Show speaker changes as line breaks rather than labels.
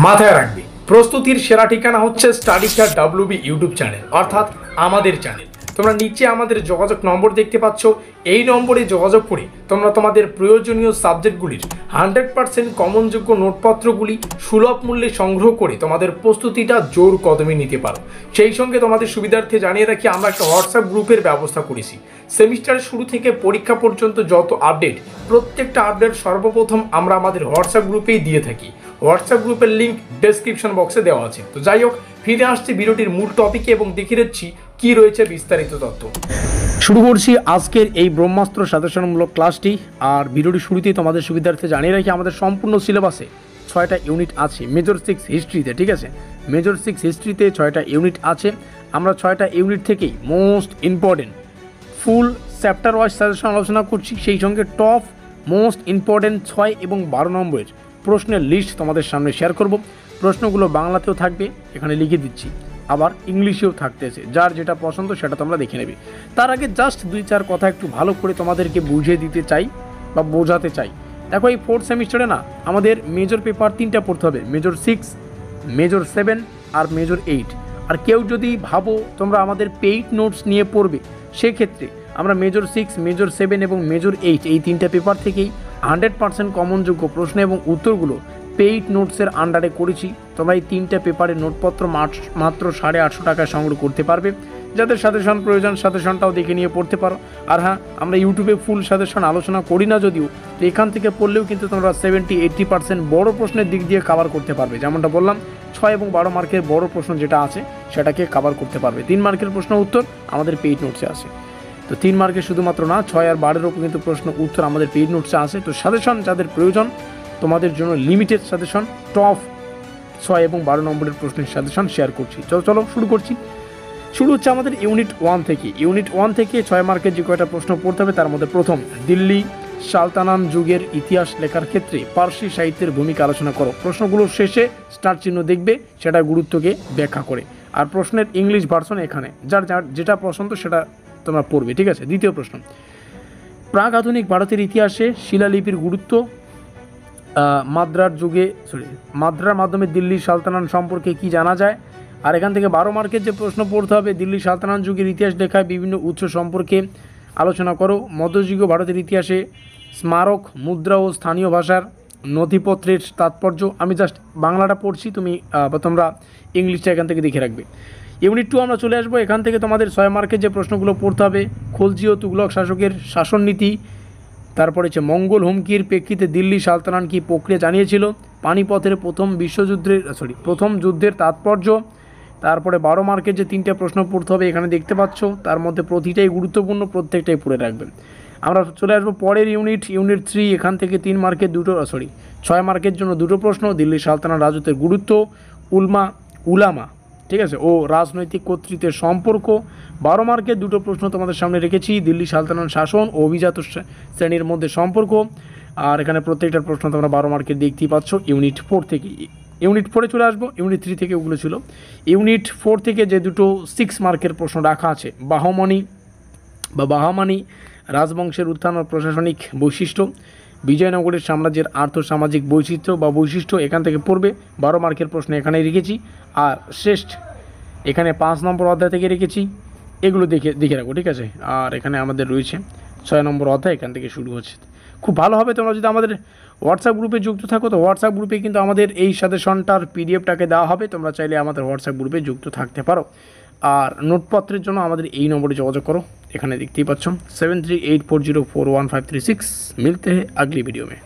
মাথায় রাখবে, প্রস্তুতির সেরা ঠিকানা হচ্ছে স্টাডিস্টার WB ইউটিউব চ্যানেল, অর্থাৎ আমাদের চ্যানেল। তোমরা নিচে আমাদের যোগাযোগ নম্বর দেখতে পাচ্ছ, এই নম্বরে যোগাযোগ করে তোমরা তোমাদের প্রয়োজনীয় সাবজেক্টগুলির 100% কমনযোগ্য নোটপত্রগুলি সুলভ মূল্যে সংগ্রহ করে তোমাদের প্রস্তুতিটা জোর কদমে নিতে পারো। সেই সঙ্গে তোমাদের সুবিধার্থে জানিয়ে রাখি, আমরা একটা হোয়াটসঅ্যাপ গ্রুপের ব্যবস্থা করেছি। সেমিস্টারের শুরু থেকে পরীক্ষা পর্যন্ত যত আপডেট, প্রত্যেকটা আপডেট সর্বপ্রথম আমরা আমাদের হোয়াটসঅ্যাপ গ্রুপেই দিয়ে থাকি। হোয়াটসঅ্যাপ গ্রুপের লিঙ্ক ডেসক্রিপশন বক্সে দেওয়া আছে। তো যাই হোক, ফিরে আসছি ভিডিওটির মূল টপিকে এবং দেখিয়ে দিচ্ছি কী রয়েছে বিস্তারিত তথ্য। শুরু করছি আজকের এই ব্রহ্মাস্ত্র সাজেশনমূলক ক্লাসটি। আর ভিডিওটি শুরুতেই তোমাদের সুবিধার্থে জানিয়ে রাখি, আমাদের সম্পূর্ণ সিলেবাসে 6টা ইউনিট আছে মেজর 6 হিস্ট্রিতে। ঠিক আছে, মেজর 6 হিস্ট্রিতে 6টা ইউনিট আছে। আমরা 6টা ইউনিট থেকেই মোস্ট ইম্পর্টেন্ট ফুল চ্যাপ্টার ওয়াইজ সাজেশন আলোচনা করছি। সেই সঙ্গে টপ মোস্ট ইম্পর্টেন্ট 6 এবং 12 নম্বরের প্রশ্নের লিস্ট তোমাদের সামনে শেয়ার করব। প্রশ্নগুলো বাংলাতেও থাকবে, এখানে লিখে দিচ্ছি, আবার ইংলিশেও থাকতেছে, যার যেটা পছন্দ সেটা তোমরা দেখে নেবে। তার আগে জাস্ট 2-4 কথা একটু ভালো করে তোমাদেরকে বুঝিয়ে দিতে চাই বা বোঝাতে চাই। দেখো, এই 4th সেমিস্টারে না আমাদের মেজর পেপার 3টা পড়তে হবে, মেজর 6, মেজর 7 আর মেজর 8। আর কেউ যদি ভাবো তোমরা আমাদের পেইড নোটস নিয়ে পড়বে, সেক্ষেত্রে আমরা মেজর 6, মেজর 7 এবং মেজর 8 এই 3টা পেপার থেকেই 100% কমনযোগ্য প্রশ্ন এবং উত্তরগুলো পেইড নোটসের আন্ডারে করেছি। তোমরা এই 3টা পেপারের নোটপত্র মাত্র 850 টাকায় সংগ্রহ করতে পারবে। যাদের সাজেশন প্রয়োজন সাজেশনটাও দেখে নিয়ে পড়তে পারো। আর হ্যাঁ, আমরা ইউটিউবে ফুল সাজেশন আলোচনা করি না যদিও, তো এখান থেকে পড়লেও কিন্তু তোমরা 70-80% বড় প্রশ্নের দিক দিয়ে কভার করতে পারবে। যেমনটা বললাম, 6 এবং 12 মার্কের বড় প্রশ্ন যেটা আছে সেটাকে কভার করতে পারবে। 3 মার্কের প্রশ্ন উত্তর আমাদের পেইড নোটসে আছে। তো 3 মার্কের শুধুমাত্র না, 6 আর 12-এরও কিন্তু প্রশ্ন উত্তর আমাদের পেইড নোটসে আছে। তো সাজেশন যাদের প্রয়োজন, তোমাদের জন্য লিমিটেড সাজেশন, টপ 6 এবং 12 নম্বরের প্রশ্নের সাজেশন শেয়ার করছি। চলো শুরু করছি। শুরু হচ্ছে আমাদের ইউনিট 1 থেকে। ইউনিট 1 থেকে 6 মার্কের যে কয়টা প্রশ্ন পড়তে হবে তার মধ্যে প্রথম, দিল্লি সালতানাত যুগের ইতিহাস লেখার ক্ষেত্রে পার্সি সাহিত্যের ভূমিকা আলোচনা করো। প্রশ্নগুলোর শেষে স্টার চিহ্ন দেখবে, সেটা গুরুত্বকে ব্যাখ্যা করে। আর প্রশ্নের ইংলিশ ভার্সন এখানে, যার যেটা পছন্দ সেটা তোমরা পড়বে। ঠিক আছে, দ্বিতীয় প্রশ্ন, প্রাক আধুনিক ভারতের ইতিহাসে শিলালিপির গুরুত্ব। মাদ্রার মাধ্যমে দিল্লি সালতানাত সম্পর্কে কি জানা যায়। আর এখান থেকে 12 মার্কের যে প্রশ্ন পড়তে হবে, দিল্লি সালতানাত যুগের ইতিহাস লেখায় বিভিন্ন উৎস সম্পর্কে আলোচনা করো। মধ্যযুগীয় ভারতের ইতিহাসে স্মারক, মুদ্রা ও স্থানীয় ভাষার নথিপত্রের তাৎপর্য। আমি জাস্ট বাংলাটা পড়ছি, তোমরা ইংলিশটা এখান থেকে দেখে রাখবে। ইউনিট 2 আমরা চলে আসবো। এখান থেকে তোমাদের 6 মার্কের যে প্রশ্নগুলো পড়তে হবে, খলজি ও তুগলক শাসকের শাসননীতি। তারপরে হচ্ছে মঙ্গল হুমকির প্রেক্ষিতে দিল্লি সালতানাত কী প্রক্রিয়া জানিয়েছিল। পানিপথের প্রথম যুদ্ধের তাৎপর্য। তারপরে 12 মার্কের যে 3টে প্রশ্ন পড়তে হবে এখানে দেখতে পাচ্ছ, তার মধ্যে প্রতিটাই গুরুত্বপূর্ণ, প্রত্যেকটাই পড়ে রাখবেন। আমরা চলে আসবো পরের ইউনিট 3। এখান থেকে 3 মার্কের 6 মার্কের জন্য 2টো প্রশ্ন, দিল্লি সালতানাত রাজত্বের গুরুত্ব, উলামা, ঠিক আছে, ও রাজনৈতিক কর্তৃত্বের সম্পর্ক। 12 মার্কের 2টো প্রশ্ন তোমাদের সামনে রেখেছি, দিল্লি সালতানাত শাসন ও অভিজাত শ্রেণীর মধ্যে সম্পর্ক। আর এখানে প্রত্যেকটার প্রশ্ন তোমরা 12 মার্কের দেখতেই পাচ্ছ ইউনিট 4 থেকে। ইউনিট 4-এ চলে আসবো। ইউনিট 3 থেকে ওগুলো ছিল। ইউনিট 4 থেকে যে 2টো 6 মার্কের প্রশ্ন রাখা আছে, বাহমানি রাজবংশের উত্থান ও প্রশাসনিক বৈশিষ্ট্য, বিজয়নগরের সাম্রাজ্যের আর্থসামাজিক বৈশিষ্ট্য এখান থেকে পড়বে। 12 মার্কের প্রশ্ন এখানেই রেখেছি। আর শ্রেষ্ঠ এখানে 5 নম্বর অধ্যায় থেকে রেখেছি, এগুলো দেখে রাখো। ঠিক আছে, আর এখানে আমাদের রয়েছে 6 নম্বর অধ্যায়, এখান থেকে শুরু হচ্ছে। খুব ভালো হবে তোমরা যদি আমাদের হোয়াটসঅ্যাপ গ্রুপে যুক্ত থাকো। তো হোয়াটসঅ্যাপ গ্রুপে কিন্তু আমাদের এই সাজেশনটার পিডিএফটাকে দেওয়া হবে, তোমরা চাইলে আমাদের হোয়াটসঅ্যাপ গ্রুপে যুক্ত থাকতে পারো। আর নোটপত্রের জন্য আমাদের এই নম্বরে যোগাযোগ করো, এখানে দেখতেই পাচ্ছ 7384041536। মিলতে हैं अगली वीडियो में।